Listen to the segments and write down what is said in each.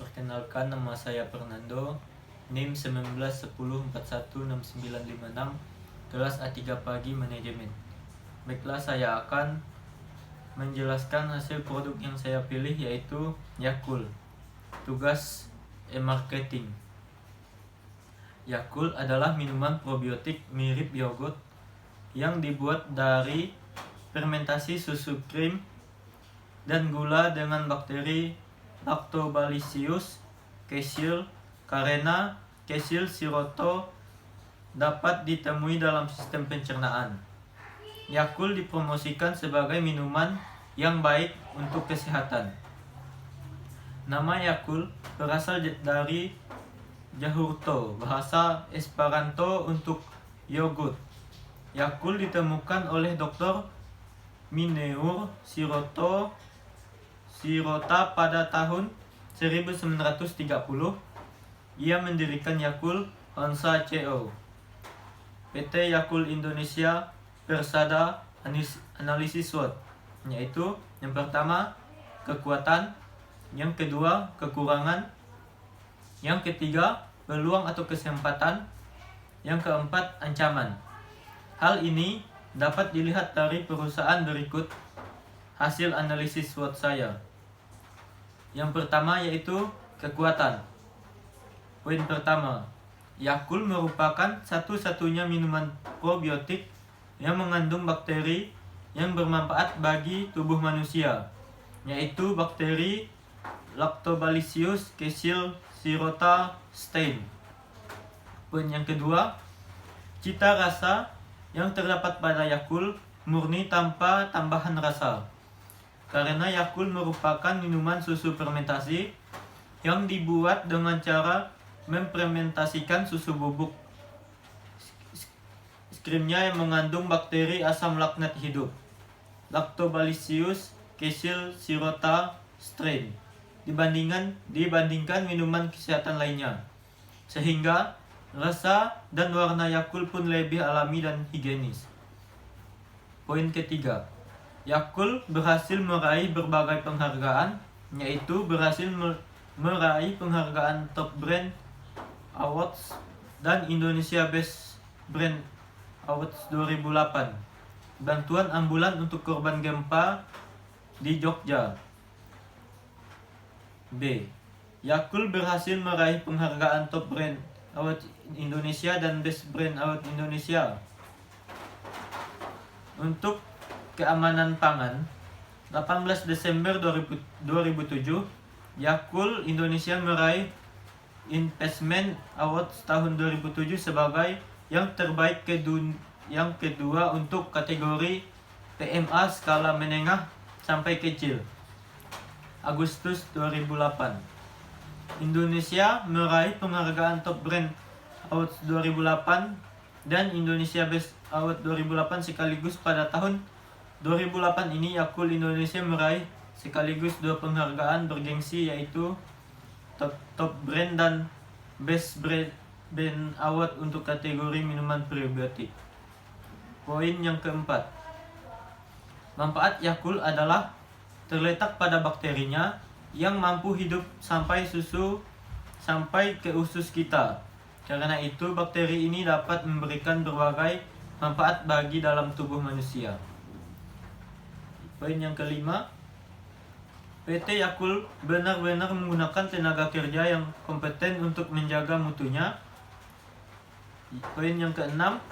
Perkenalkan, nama saya Fernando, NIM 1910416956, kelas A3 Pagi Manajemen. Baiklah, saya akan menjelaskan hasil produk yang saya pilih, yaitu Yakult. Tugas e-marketing. Yakult adalah minuman probiotik mirip yogurt yang dibuat dari fermentasi susu krim dan gula dengan bakteri Lactobacillus casei, karena casei siroto dapat ditemui dalam sistem pencernaan. Yakult dipromosikan sebagai minuman yang baik untuk kesehatan. Nama Yakult berasal dari Yahurto, bahasa Esperanto untuk yogurt. Yakult ditemukan oleh Dr. Mineur Sirota pada tahun 1930. Ia mendirikan Yakult Onsa Co. PT Yakult Indonesia Persada analisis SWOT, yaitu yang pertama kekuatan, yang kedua kekurangan, yang ketiga peluang atau kesempatan, yang keempat ancaman. Hal ini dapat dilihat dari perusahaan berikut hasil analisis SWOT saya. Yang pertama yaitu kekuatan. Poin pertama, Yakult merupakan satu-satunya minuman probiotik yang mengandung bakteri yang bermanfaat bagi tubuh manusia, yaitu bakteri Lactobacillus casei sirota stain. Poin yang kedua, cita rasa yang terdapat pada Yakult murni tanpa tambahan rasa, karena Yakult merupakan minuman susu fermentasi yang dibuat dengan cara memfermentasikan susu bubuk krimnya yang mengandung bakteri asam laknat hidup Lactobacillus casei sirota strain dibandingkan minuman kesehatan lainnya, sehingga rasa dan warna Yakult pun lebih alami dan higienis. Poin ketiga, Yakult berhasil meraih berbagai penghargaan, yaitu berhasil meraih penghargaan Top Brand Awards dan Indonesia Best Brand Awards 2008, bantuan ambulan untuk korban gempa di Jogja. B. Yakult berhasil meraih penghargaan Top Brand Award Indonesia dan Best Brand Award Indonesia. Untuk keamanan pangan, 18 Desember 2007, Yakult Indonesia meraih Investment Awards tahun 2007 sebagai yang terbaik yang kedua untuk kategori PMA skala menengah sampai kecil. Agustus 2008, Indonesia meraih penghargaan Top Brand Awards 2008 dan Indonesia Best Award 2008 sekaligus. Pada tahun 2008 ini Yakult Indonesia meraih sekaligus dua penghargaan bergengsi, yaitu Top Brand dan Best Brand Award untuk kategori minuman probiotik. Poin yang keempat, manfaat Yakult adalah terletak pada bakterinya yang mampu hidup sampai ke usus kita. Karena itu, bakteri ini dapat memberikan berbagai manfaat bagi dalam tubuh manusia. Poin yang kelima, PT Yakult benar-benar menggunakan tenaga kerja yang kompeten untuk menjaga mutunya. Poin yang keenam,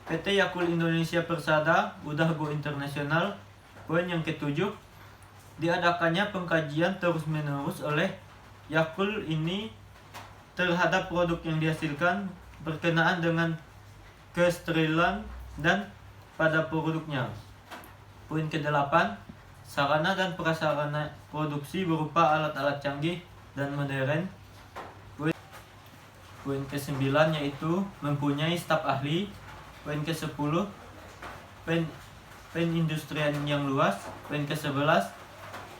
PT Yakult Indonesia Persada udah go internasional. Poin yang ketujuh, diadakannya pengkajian terus-menerus oleh Yakult ini terhadap produk yang dihasilkan berkenaan dengan kesterilan dan pada produknya. Poin ke-8, sarana dan prasarana produksi berupa alat-alat canggih dan modern. Poin ke-9 yaitu mempunyai staf ahli. Poin ke-10, penindustrian yang luas. Poin ke-11,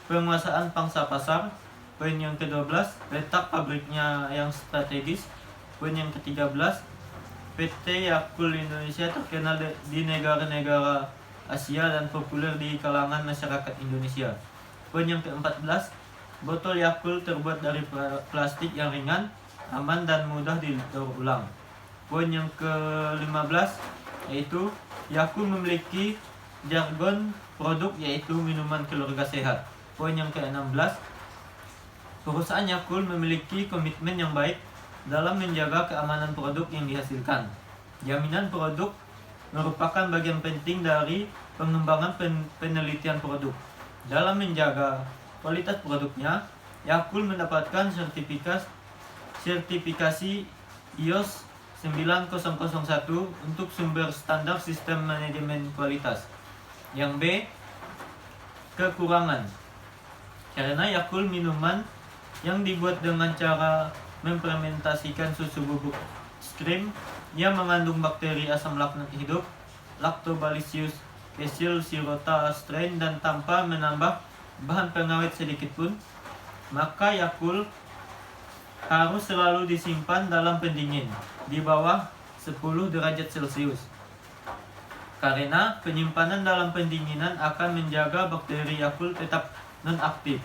penguasaan pangsa pasar. Poin yang ke-12, letak pabriknya yang strategis. Poin yang ke-13, PT Yakult Indonesia terkenal di negara-negara Asia dan populer di kalangan masyarakat Indonesia. Poin yang ke-14, Botol Yakult terbuat dari plastik yang ringan, aman dan mudah didaur ulang. Poin yang ke-15 yaitu Yakult memiliki jargon produk yaitu minuman keluarga sehat. Poin yang ke-16, perusahaan Yakult memiliki komitmen yang baik dalam menjaga keamanan produk yang dihasilkan. Jaminan produk merupakan bagian penting dari pengembangan penelitian produk. Dalam menjaga kualitas produknya, Yakult mendapatkan sertifikasi ISO 9001 untuk sumber standar sistem manajemen kualitas. Yang B, kekurangan. Karena Yakult minuman yang dibuat dengan cara memfermentasikan susu bubuk krim yang mengandung bakteri asam laknat hidup, Lactobacillus caesalpinata strain, dan tanpa menambah bahan pengawet sedikit pun, maka Yakult harus selalu disimpan dalam pendingin di bawah 10 derajat Celcius. Karena penyimpanan dalam pendinginan akan menjaga bakteri Yakult tetap non-aktif.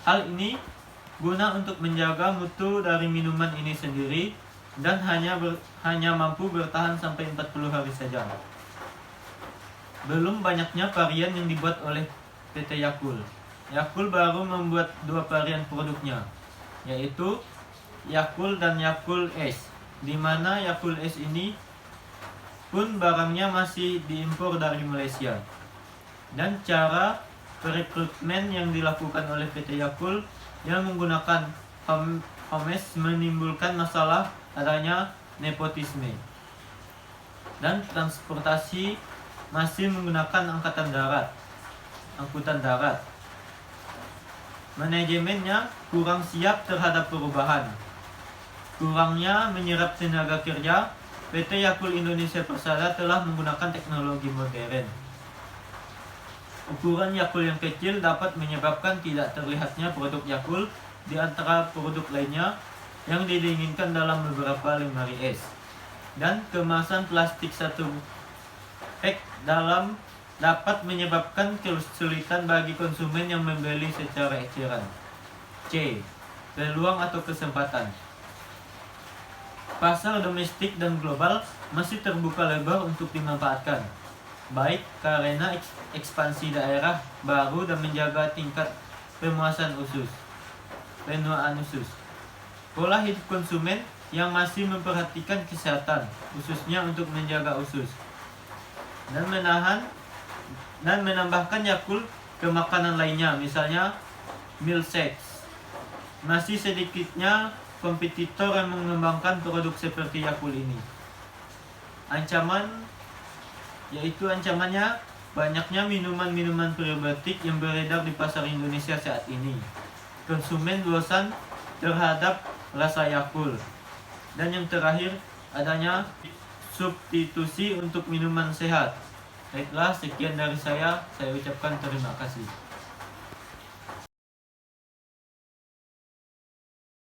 Hal ini guna untuk menjaga mutu dari minuman ini sendiri dan hanya mampu bertahan sampai 40 hari saja. Belum banyaknya varian yang dibuat oleh PT Yakult. Yakult baru membuat 2 varian produknya, yaitu Yakult dan Yakult S, di mana Yakult S ini pun barangnya masih diimpor dari Malaysia. Dan cara perekrutmen yang dilakukan oleh PT Yakult yang menggunakan Homes menimbulkan masalah adanya nepotisme. Dan transportasi masih menggunakan angkutan darat. Manajemennya kurang siap terhadap perubahan. Kurangnya menyerap tenaga kerja, PT Yakult Indonesia Persada telah menggunakan teknologi modern. Ukuran Yakult yang kecil dapat menyebabkan tidak terlihatnya produk Yakult di antara produk lainnya yang diinginkan dalam beberapa lemari es. Dan kemasan plastik 1 pack dapat menyebabkan kesulitan bagi konsumen yang membeli secara eceran. C. Peluang atau kesempatan. Pasar domestik dan global masih terbuka lebar untuk dimanfaatkan, baik karena ekspansi daerah baru dan menjaga tingkat penuaan usus. Pola hidup konsumen yang masih memperhatikan kesehatan, khususnya untuk menjaga usus, dan menambahkan Yakult ke makanan lainnya, misalnya milkshakes. Masih sedikitnya kompetitor yang mengembangkan produk seperti Yakult ini. Ancamannya banyaknya minuman-minuman probiotik yang beredar di pasar Indonesia saat ini. Konsumen bosan terhadap rasa Yakult. Dan yang terakhir, adanya substitusi untuk minuman sehat. Baiklah, sekian dari saya ucapkan terima kasih.